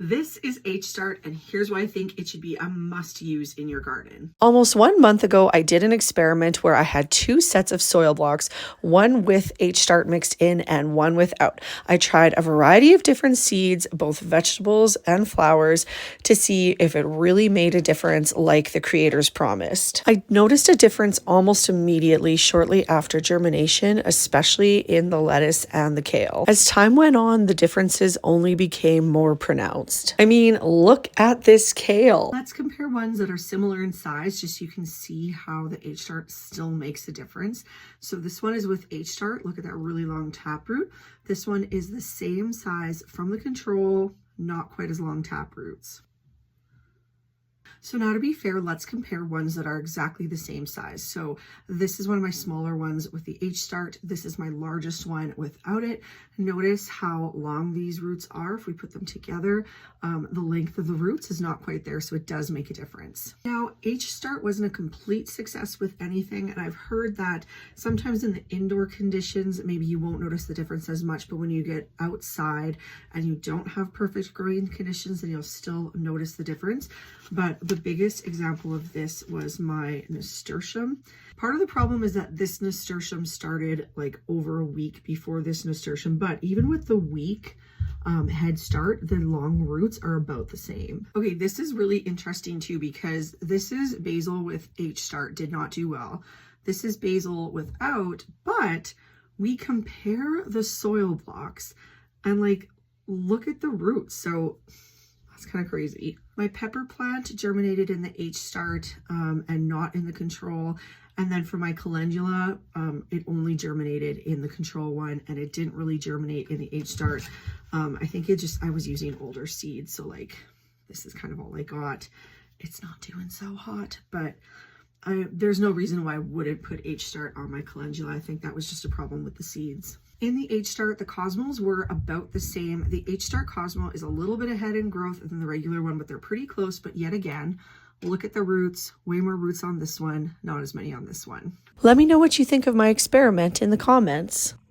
This is H-Start, and here's why I think it should be a must-use in your garden. Almost 1 month ago, I did an experiment where I had 2 sets of soil blocks, one with H-Start mixed in and one without. I tried a variety of different seeds, both vegetables and flowers, to see if it really made a difference like the creators promised. I noticed a difference almost immediately shortly after germination, especially in the lettuce and the kale. As time went on, the differences only became more pronounced. I mean, look at this kale. Let's compare ones that are similar in size, just so you can see how the H-Start still makes a difference. So this one is with H-Start. Look at that really long taproot. This one is the same size from the control, not quite as long taproots. So now, to be fair, let's compare ones that are exactly the same size. So this is one of my smaller ones with the H-Start. This is my largest one without it. Notice how long these roots are. If we put them together, the length of the roots is not quite there, so it does make a difference. Now, H-Start wasn't a complete success with anything, and I've heard that sometimes in the indoor conditions, maybe you won't notice the difference as much, but when you get outside and you don't have perfect growing conditions, then you'll still notice the difference. But the biggest example of this was my nasturtium. Part of the problem is that this nasturtium started like over a week before this nasturtium, but even with the week head start, the long roots are about the same. Okay, this is really interesting too, because this is basil with H-Start, did not do well. This is basil without, but we compare the soil blocks and like, look at the roots. So that's kind of crazy. My pepper plant germinated in the H-Start and not in the control. And then for my calendula, it only germinated in the control one, and it didn't really germinate in the H-Start. I think I was using older seeds. So like, this is kind of all I got. It's not doing so hot, but there's no reason why I wouldn't put H-Start on my calendula. I think that was just a problem with the seeds. In the H-Start, the Cosmos were about the same. The H-Start Cosmo is a little bit ahead in growth than the regular one, but they're pretty close. But yet again, look at the roots. Way more roots on this one, not as many on this one. Let me know what you think of my experiment in the comments.